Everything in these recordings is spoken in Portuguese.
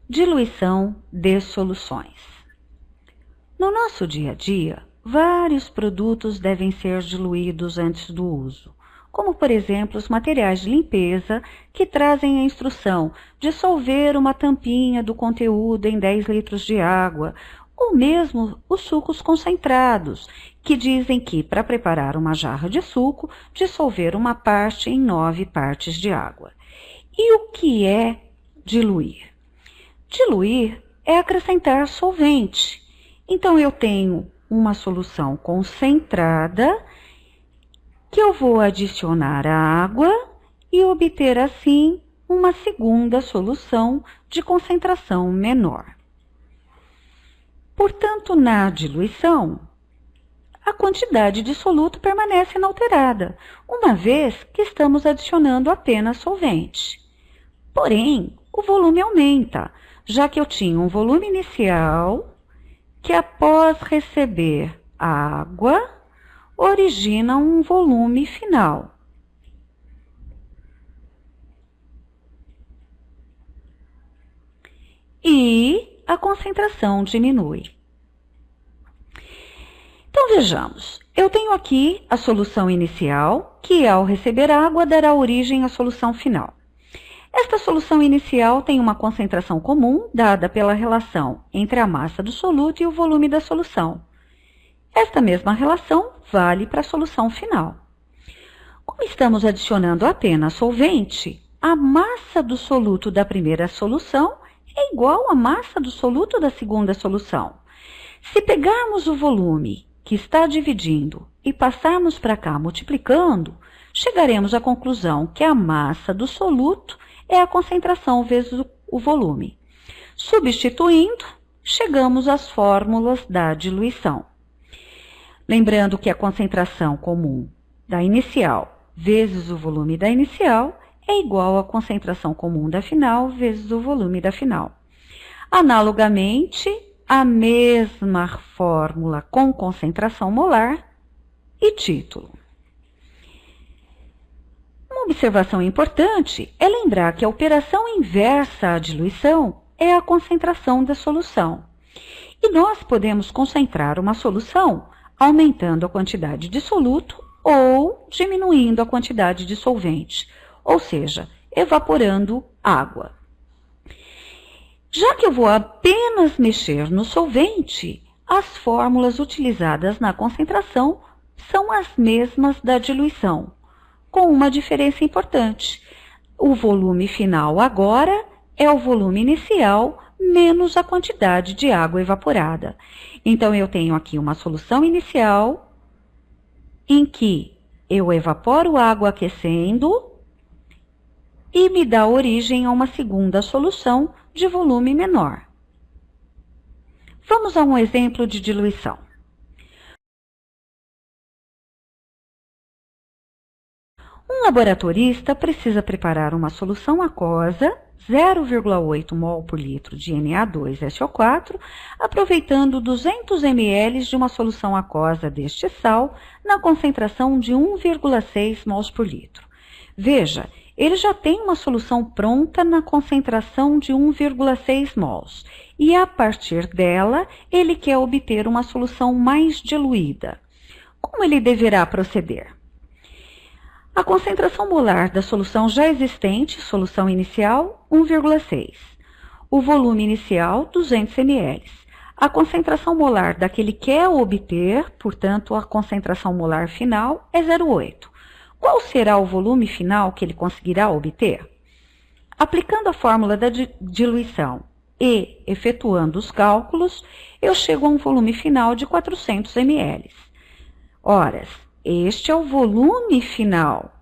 Diluição de soluções. No nosso dia a dia, vários produtos devem ser diluídos antes do uso, como por exemplo os materiais de limpeza que trazem a instrução dissolver uma tampinha do conteúdo em 10 litros de água, ou mesmo os sucos concentrados, que dizem que para preparar uma jarra de suco, dissolver uma parte em 9 partes de água. E o que é diluir? Diluir é acrescentar solvente. Então, eu tenho uma solução concentrada que eu vou adicionar água e obter, assim, uma segunda solução de concentração menor. Portanto, na diluição, a quantidade de soluto permanece inalterada, uma vez que estamos adicionando apenas solvente. Porém, o volume aumenta, já que eu tinha um volume inicial que, após receber água, origina um volume final. E a concentração diminui. Então, vejamos. Eu tenho aqui a solução inicial, que ao receber água dará origem à solução final. Esta solução inicial tem uma concentração comum dada pela relação entre a massa do soluto e o volume da solução. Esta mesma relação vale para a solução final. Como estamos adicionando apenas solvente, a massa do soluto da primeira solução é igual à massa do soluto da segunda solução. Se pegarmos o volume que está dividindo e passarmos para cá multiplicando, chegaremos à conclusão que a massa do soluto é a concentração vezes o volume. Substituindo, chegamos às fórmulas da diluição. Lembrando que a concentração comum da inicial vezes o volume da inicial é igual à concentração comum da final vezes o volume da final. Analogamente, a mesma fórmula com concentração molar e título. Uma observação importante é lembrar que a operação inversa à diluição é a concentração da solução. E nós podemos concentrar uma solução aumentando a quantidade de soluto ou diminuindo a quantidade de solvente, ou seja, evaporando água. Já que eu vou apenas mexer no solvente, as fórmulas utilizadas na concentração são as mesmas da diluição, com uma diferença importante. O volume final agora é o volume inicial menos a quantidade de água evaporada. Então, eu tenho aqui uma solução inicial em que eu evaporo água aquecendo e me dá origem a uma segunda solução de volume menor. Vamos a um exemplo de diluição. Um laboratorista precisa preparar uma solução aquosa, 0,8 mol por litro de Na2SO4, aproveitando 200 ml de uma solução aquosa deste sal na concentração de 1,6 mols por litro. Veja, ele já tem uma solução pronta na concentração de 1,6 mols e, a partir dela, ele quer obter uma solução mais diluída. Como ele deverá proceder? A concentração molar da solução já existente, solução inicial, 1,6. O volume inicial, 200 ml. A concentração molar da que ele quer obter, portanto, a concentração molar final, é 0,8. Qual será o volume final que ele conseguirá obter? Aplicando a fórmula da diluição e efetuando os cálculos, eu chego a um volume final de 400 ml. Ora, este é o volume final.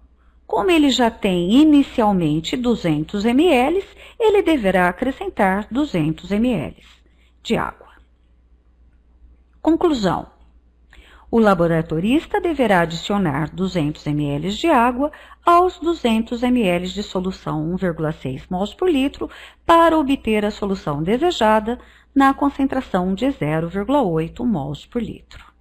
Como ele já tem inicialmente 200 ml, ele deverá acrescentar 200 ml de água. Conclusão. O laboratorista deverá adicionar 200 ml de água aos 200 ml de solução 1,6 mols por litro para obter a solução desejada na concentração de 0,8 mols por litro.